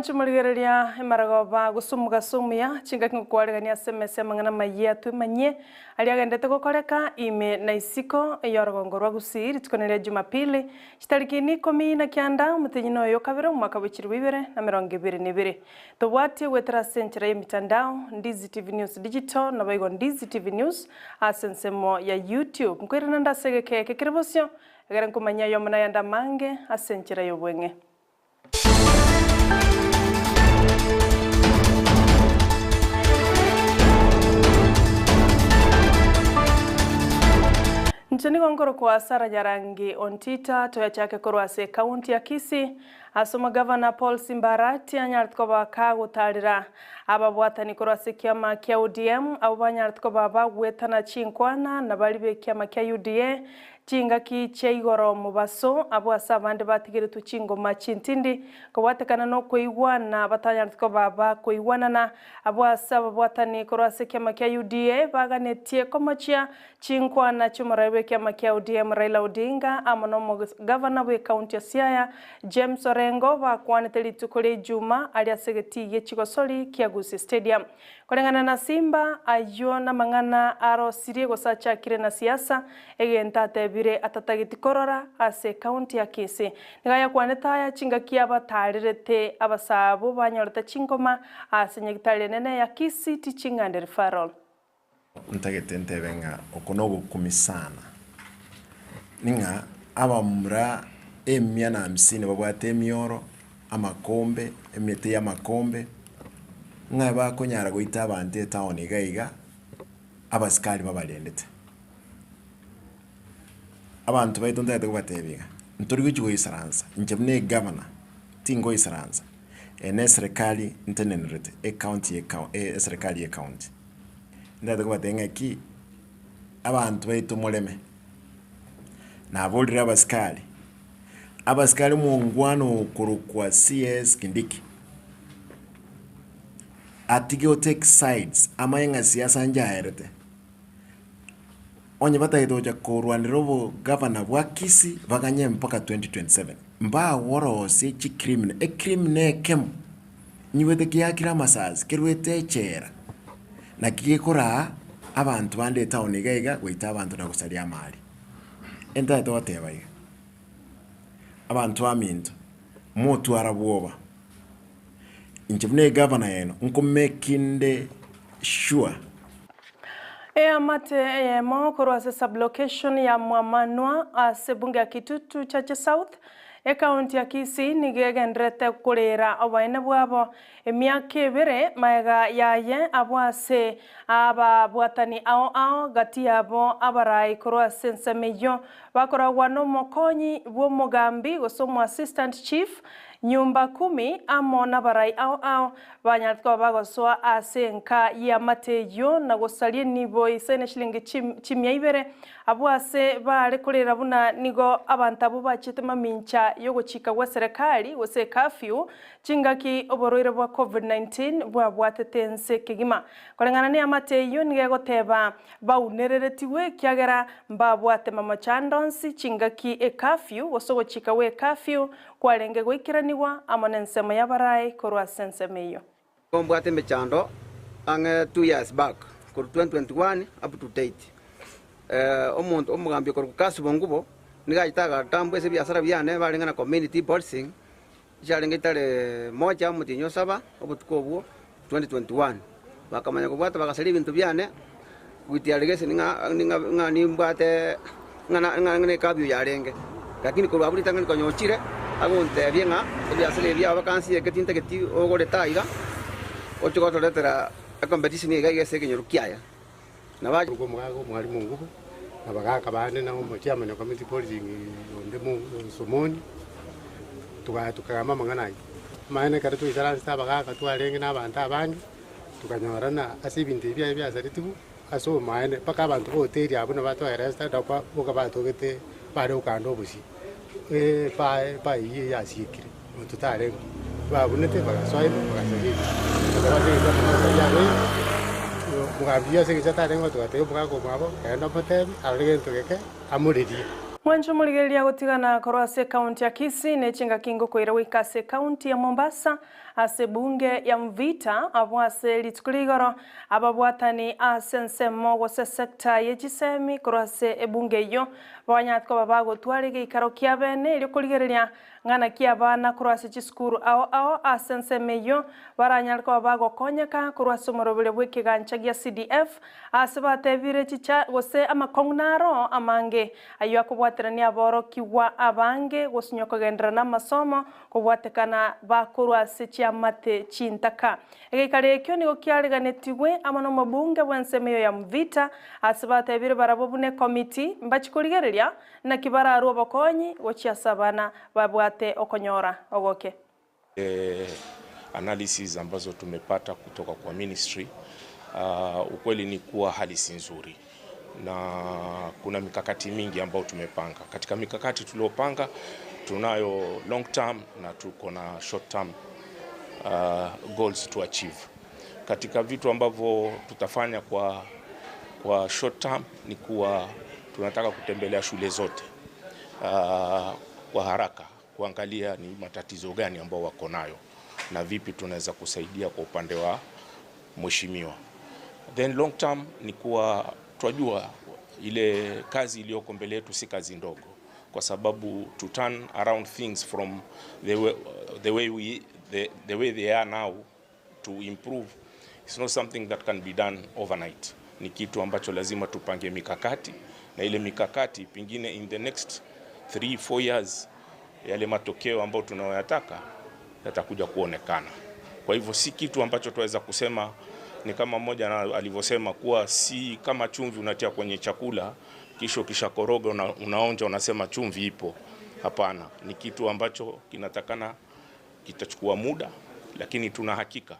Mwanchu muligereria emaragoba gusumuga sumia chinga kingukwariga SMS mangana Amayia twimanye ali agendete gukoreka ime na isiko eyorogongo rwa Gusii ritukoneria Jumapili chitariki 19 mutenyino yo kabiro mwaka wa 2022 tobwati wetera senchera yemitandao Ndizi TV News Digital na baigo Ndizi TV News asensemo ya YouTube mkwirana ndasegeke kekiribosyo egera nkumanya yo muna yanda mange asenchera yo bwenge. Nchini gongoro kwa Sara Jarangi Ontita toya chake korwase kaunti ya Kisii asoma Governor Paul Simbarati anyartkoba kagutarira ababwatani korwase kiama kia UDM abo banyartkoba bagwetana chinkwana na balibe kiama kia UDA chinga ki cheigoro mubaso abo asabande batigire tuchingo machintindi kwatekana no kuigwana batanyartkoba ba kuigwanana abo asaba bwatani korwase kiama kia UDA baganetie komachia chinkwana chumarabe kiama kia UDM Raila Odinga amono Governor we county ya Siaya James Orengo bakwaneteli tukole Juma aliasegeti yechigosoli kia Gusii Stadium kolengana na Simba ayona mangana aro sirie gosacha kire na siasa egentate bire atatagiti korora ase county ya Kisii nigaya kwaneta ya chinga kia batarirete abasabo banyorota chingoma asenye gitale nene ya Kisii teaching and referral ntagete venga okonogo kumisana ninga abamura emia na 50 babwate emioro amakombe emete ya makombe ngaba konyara goita abante town igaiga abaskali babalendete abantu baito ndate kubatebiga ntori guchigo isaranza njebne governor tingo isaranza ene serikali intenenrete county serikali county ndate kubatenga ki abantu baito moleme na volira abaskali muungwano kurukwa CS Kindiki atigeo take sides amayenga siasa njaherete onye bataitoja korwandirobo governor wa Kisii baganye mpaka 2027 mba worose chi criminal kem nyiwete kiakira masazi kirwete chera na kikora abantu bande town igaiga goita abantu na gusalia mali entaito watebaiga abantu aminto motu arabuoba inchibune governor yeno nkumekinde sure amate mokoro ase sublocation ya Mwamanwa ase bunge ya Kitutu Chache South county ya Kisii nigegendrete kurera abaine bwabo emyaka ebere maega yaye abwase ababwatani ao gati yabo abarai korwa sensemeyo bakoragwa no mokonyi bwo mugambi gosomo assistant chief nyumba 10 amona barai ao banyartwa bagoswa asenka ya mateyo na gosalie nibo isene shilingi chimya Ibere abwase bare kurera buna nigo abantabo bachitema mincha yo guchika gwa serikali gose curfew chingaki oboroire bwa COVID-19 bwa bwatetense kigima kolengana ni amateyo nige goteba baunereretiwe kiagera mbabwate mama chandonsi chingaki curfew goso guchika we curfew kwarenge gwikiraniwa amonensemo yabarai korwa sensemeyo kombwate mechando ange 2 years back ko 2021 up to date omuntu omugambi ko kasu bongubo nigayitaga tambwe se biasara byane balengana community policing jalenge tale moja mutinyo 7 obutuko 2021 bakamanya kubwata bakasali bintu byane witialegese ninga nimbwate ngana kabyo yarenge lakini ko babuli tangani ko nyochire agonte byenga biasale bya vacancy eketinte keti ogore taiga ocho letera a competition igagese kenyorukiaya nabaje ko mwalimu ngubu abagaka bane na mu chama na community policing onde mu somoni tukagama mangana maana karatu isaranza abagaka twalenge n'abantu abandi tukanyorana asibinde bya saritibu aso maana paka abantu hoteli abona batwairesta dakwa bokabatogete bare ukando busi pa iye yasikire tutare babunete bagaswaye bagasagire mugabia se kitare ngo tukate bugako mwabo kaenda potemi alegento keke amuririe Mwanju muligeria gutigana korwa se county ya Kisii nechinga kingo koira wikase county ya Mombasa ase bunge ya Mvita abwase litukuligoro ababwatani asensemo gose sekta yechisemi korase ebunge iyo banyatko babagotware geikaro kia bene iri kurigereria ngana kia bana korase chiskuru ao asenseme iyo baranyalko babagokonyeka korase morobere bwekigancha gia CDF asebatebire chicha gose amakongnaro amange ayo akobwaterania aboro kiwa abange gosinyoko genderana masomo kubwatekana bakorase chiamate chintaka egeikare ekyo nigo kiariganetiwe amano mabunge bwensemeyo ya Mvita asebatebire barabobune committee mbachikorigereria na kibara aro bokonyi gochiasabana babwate okonyora ogoke analysis ambazo tumepata kutoka kwa ministry. Ukweli ni kuwa hali si nzuri na kuna mikakati mingi ambayo tumepanga. Katika mikakati tuliopanga tunayo long term na tuko na short term goals to achieve. Katika vitu ambavyo tutafanya kwa short term ni kuwa tunataka kutembelea shule zote kwa haraka kuangalia ni matatizo gani ambao wako nayo na vipi tunaweza kusaidia kwa upande wa mheshimiwa. Then long term ni kuwa tunajua ile kazi iliyoko mbele yetu si kazi ndogo, kwa sababu to turn around things from the way they are now to improve, it's not something that can be done overnight. Ni kitu ambacho lazima tupange mikakati, na ile mikakati pengine in the next 3-4 years yale matokeo ambayo tunayoyataka yatakuja kuonekana. Kwa hivyo si kitu ambacho tuweza kusema ni kama mmoja alivyosema kuwa si kama chumvi unatia kwenye chakula kisha koroga unaonja unasema chumvi ipo. Hapana, ni kitu ambacho kinatakana kitachukua muda, lakini tuna hakika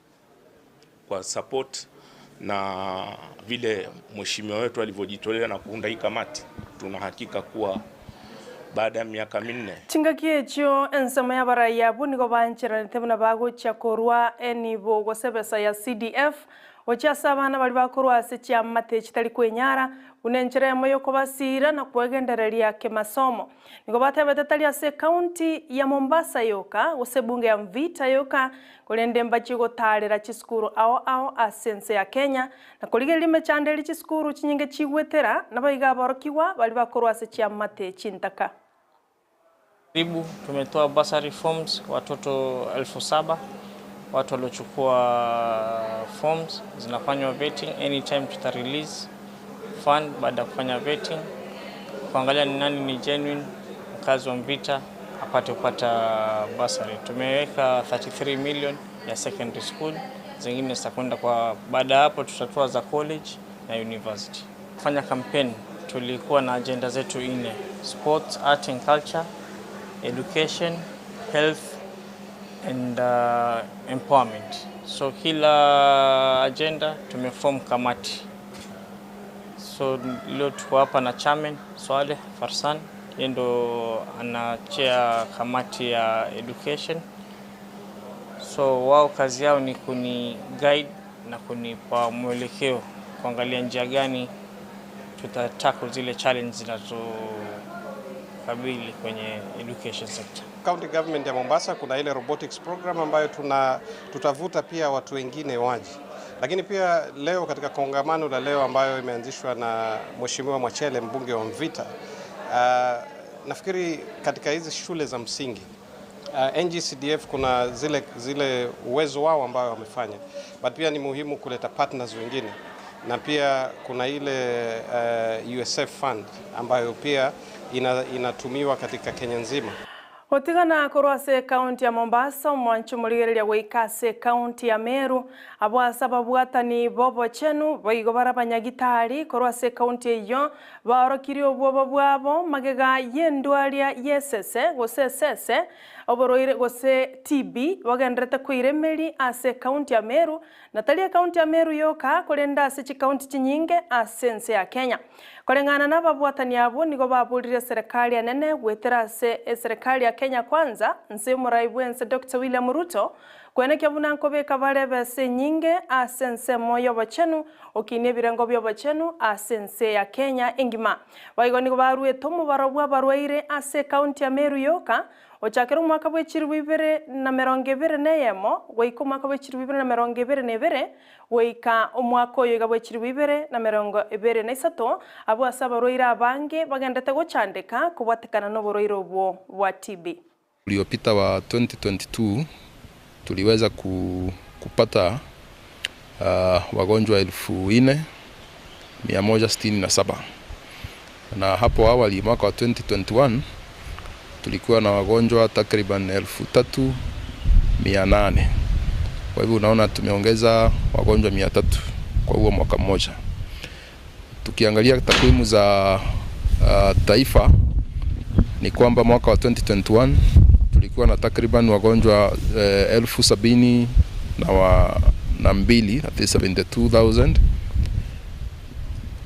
kwa support na vile mheshimiwa wetu alivyojitolea na kuunda hii kamati, tuna hakika kuwa baada ya miaka 4 chingakiechyo ensema ya baraya bunigo banchira ntemuna bago chakorwa enibo gosebesa ya CDF ocha abana bali bakorwa ase chiamate chitari kwenyara unenchera moyo kobasira na kwegendereria ke masomo nigo batebete tali ase county ya Mombasa yoka gose bunge ya Mvita yoka kolende mbachi gotarira chiskuru ao asense ya Kenya na koligeri mechandeli chiskuru chinyinge chigwetera na baiga barokiwa bali bakorwa ase chiamate chintaka. Tumetoa bursary forms watoto 7,000 watu waliochukua forms zinafanywa vetting anytime tuta release fund baada kufanya vetting kuangalia ni nani ni genuine mkazi wa Mvita apate kupata bursary. Tumeweka 33 million ya secondary school, zingine zitakwenda kwa baada hapo tutatoa za college na university. Kufanya campaign tulikuwa na agenda zetu 4: sports, art and culture, education, health and empowerment. So kila agenda tumeform kamati. So leo tuko hapa na chairman Swale Farsan, yeye ndo anachea kamati ya education. So wao kazi yao ni kuni guide na kunipa mwelekeo kuangalia njia gani tutatackle zile challenge zinazokabili kwenye education sector. County government ya Mombasa kuna ile robotics program ambayo tutavuta pia watu wengine waji. Lakini pia leo katika kongamano la leo ambayo imeanzishwa na Mheshimiwa Mwachele mbunge wa Mvita, nafikiri katika hizi shule za msingi NGCDF kuna zile uwezo wao ambao wamefanya, but pia ni muhimu kuleta partners wengine, na pia kuna ile USF fund ambayo pia inatumiwa katika Kenya nzima. Otigana korwase county ya Mombasa mwanchu muligereria goikase county ya Meru abwasa babwatani bobo chenu boigo barabanyagitari korwase county iyo barokiri obwo bwabo magega yendwaria yesese gosesese oboroire gose TB bagendrete kuiremeri ase county ya Meru natalia county ya Meru yoka kolenda ase chi county chinyinge asense ya Kenya kolengana na babwatani abo nigo babulire serikali anene gwetera ase serikali ya Kenya kwanza nse muraibwense Dr. William Ruto kwene kyabuna nkobeka barebe se nyinge asense moyo bachenu okine birengo byo bachenu asense ya Kenya engima baigoni barwe tomu barobwa barwaire ase county ya Meru yoka ochakero mwaka bwechiri Ibere na 2021 goiko mwaka bwechiri Ibere na 2022 goika omwaka oyo gabwechiri Ibere na 2023 abo asaba roira abange bagendete gochandika kubwatekana no boroiro bwo bwa TB. Uliopita wa 2022 tuliweza kupata wagonjwa 4,167 na hapo awali mwaka wa 2021 tulikuwa na wagonjwa takriban 3,800. Kwa hivyo unaona tumeongeza wagonjwa 300 kwa huo mwaka mmoja. Tukiangalia takwimu za taifa ni kwamba mwaka wa 2021 tulikuwa na takriban wagonjwa 72,000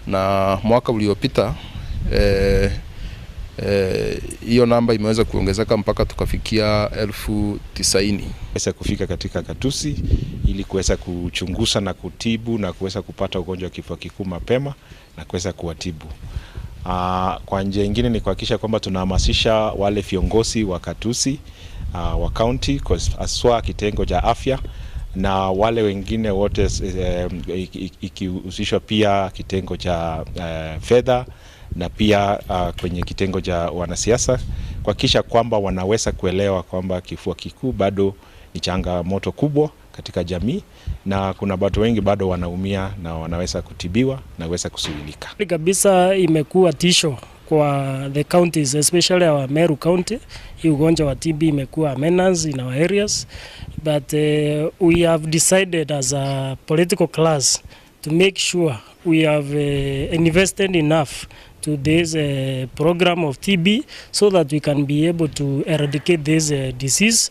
na mwaka uliopita hiyo namba imeweza kuongezeka mpaka tukafikia 90,000. Kuweza kufika katika Gusii ili kuweza kuchunguza na kutibu na kuweza kupata ugonjwa wa kifua kikuu mapema na kuweza kuwatibu. Kwa njia nyingine ni kuhakikisha kwamba tunahamasisha wale viongozi wa Gusii wa county aswa kitengo cha afya na wale wengine wote ikihusishwa pia kitengo cha fedha na pia kwenye kitengo cha wanasiasa kuhakikisha kwamba wanaweza kuelewa kwamba kifua kikuu bado ni changamoto kubwa katika jamii na kuna watu wengi bado wanaumia na wanaweza kutibiwa na waweza kusuhilika. Kabisa imekuwa tisho kwa the counties, especially our Meru County. Hii ugonjwa wa TB imekuwa menace in our areas, but we have decided as a political class to make sure we have invested enough to this program of TB so that we can be able to eradicate this disease.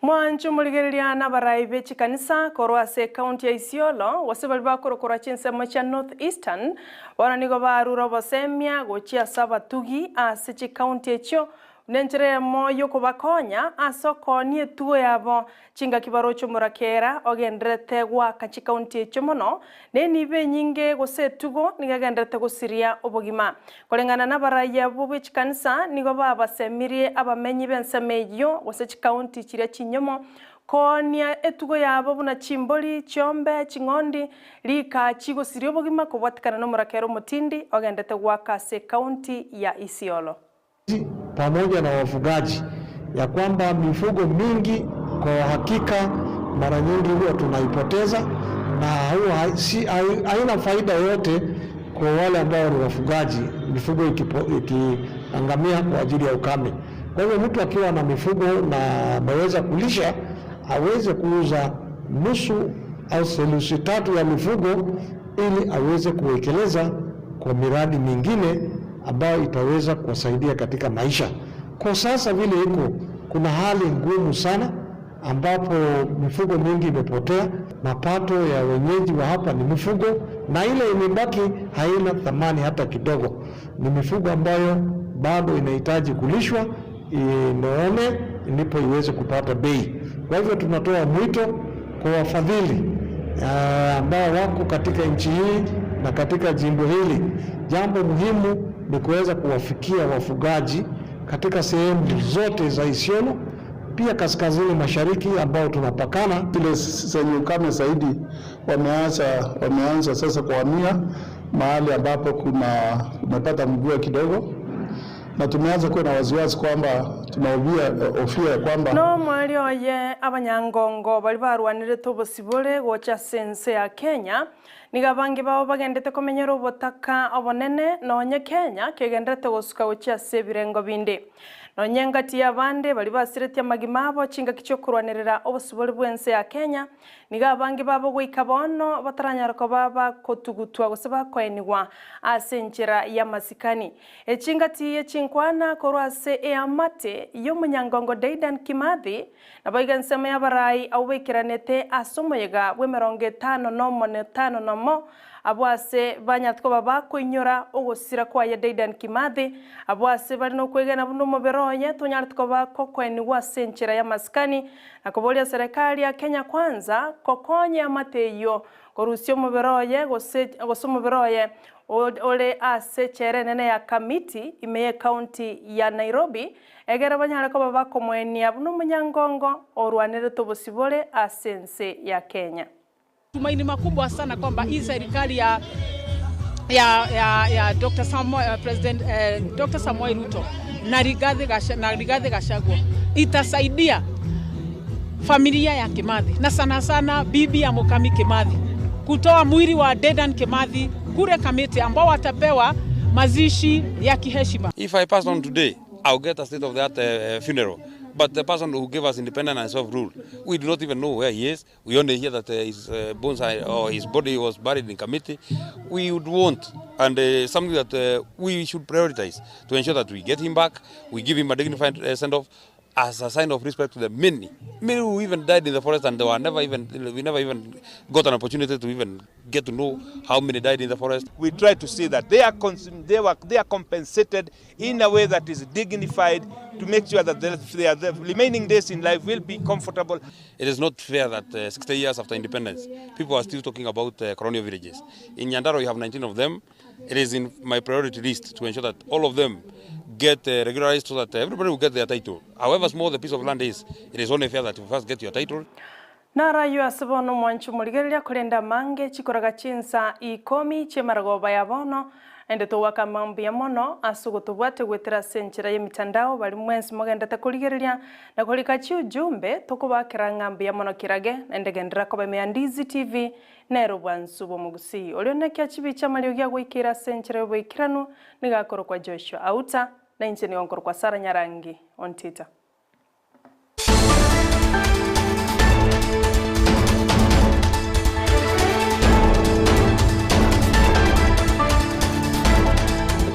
Mwanchu muligereria na baraibe chikanisa korwase county ya Isiolo wasibali bakorokora Chinsa mocha North Eastern wananigo baruro bosemia gochia sabatugi ase county echo nenjere moyo kubakonya asokonie tuo yabo chinga kibarocho murakera ogendrete gwa kachi county echo mono nenibe nyinge gosetugo nigagendrete gosiria obogima kolengana na baraya bubi chikanisa nigo babasemirie abamenyi bensemeyo wase county chiria chinyomo konia etugo yabo buna chimboli chiombe chingondi lika chigo sirio obogima kubwatikana no murakero mutindi ogendrete gwa kase county ya Isiolo pamoja na wafugaji ya kwamba mifugo mingi kwa hakika mara nyingi huwa tunaipoteza na huwa haina faida yote kwa wale ambao ni wafugaji, mifugo ikiangamia kwa ajili ya ukame. Kwa hivyo mtu akiwa na mifugo na ameweza kulisha aweze kuuza nusu au theluthi tatu ya mifugo ili aweze kuwekeleza kwa miradi mingine ambayo itaweza kuwasaidia katika maisha. Kwa sasa vile iko kuna hali ngumu sana ambapo mifugo mingi imepotea, mapato ya wenyeji wa hapa ni mifugo na ile imebaki haina thamani hata kidogo. Ni mifugo ambayo bado inahitaji kulishwa imeone ndipo iweze kupata bei. Kwa hivyo tunatoa mwito kwa wafadhili ambao wako katika nchi hii na katika jimbo hili. Jambo muhimu ni kuweza kuwafikia wafugaji katika sehemu zote za Isiolo, pia kaskazini mashariki ambao tunapakana. Ile zenye ukame zaidi wameanza sasa kuhamia mahali ambapo kumepata mvua kidogo, na tumeanza kuwa na wasiwasi kwamba tunahofia kwamba no mwali oye abanyangongo bali barwanire tobosibole gocha sense ya Kenya nigabangi bao bagendete komenyera obotaka obonene nonye Kenya kegendete gosuka gocha sebirengo bindi nonye ngati abande bali basirete magimabo chinga kichokurwanirira obosibole bwense ya Kenya nigabangi babo goikabono bataranyarako baba kotugutwa goseba kwenigwa asenjera ya masikani echingati echinkwana korwase eamate yo munyangongo Daidan Kimathi na baigansema ya barai aubekiranete asomoyega bwe 55 nomo abwase banyatko baba kuinyora ogosira kwa ya Dedan Kimathi abwase bari no kwegena buno muberoye tunyartko ba kokweni wase nchira ya maskani na kubolia serikali ya Kenya Kwanza kokonya mateyo korusio muberoye gose muberoye ole ase chere nene ya kamiti imeye county ya Nairobi egera banyarako baba komweni abuno munyangongo orwanere tobosibole asense ya Kenya. Tumaini makubwa sana kwamba hii serikali ya Dr. President Dr. Samoei Ruto na Rigathi Gachagua itasaidia familia ya Kimathi na sana sana bibi ya Mukami Kimathi kutoa mwili wa Dedan Kimathi kule Kamiti ambao watapewa mazishi ya kiheshima. If I pass on today, I'll get a state of the art funeral. But the person who gave us independence and self-rule, we do not even know where he is. We only hear that his bones or his body was buried in Kamiti. We would want, and something that we should prioritize to ensure that we get him back, we give him a dignified send-off as a sign of respect to the many who even died in the forest, and we never even got an opportunity to even get to know how many died in the forest. We try to see that they are compensated in a way that is dignified to make sure that the remaining days in life will be comfortable. It is not fair that 60 years after independence, people are still talking about colonial villages. In Nyandarua, you have 19 of them. It is in my priority list to ensure that all of them get regularized so that everybody will get their title. However small the piece of land is, it is only fair that you first get your title. Nara yu asibono mwanchu muligeria kulenda mange chikoraga Chinsa ikomi chemaragoba ya bono ende tuwaka mambo ya mono asugutubwate gwetera senchira ya mitandao bali mwensi mogenda kuligeria na kulika chi ujumbe tukubakira ngambo ya mono kirage ende gendera ko bemea Ndizi TV nero bwansubo mu Gusii olione kya chibicha malio gya gwikira senchira yo bwikiranu nigakoro kwa Joshua Auta na incheni onkoro kwa Sara Nyarangi Ontita.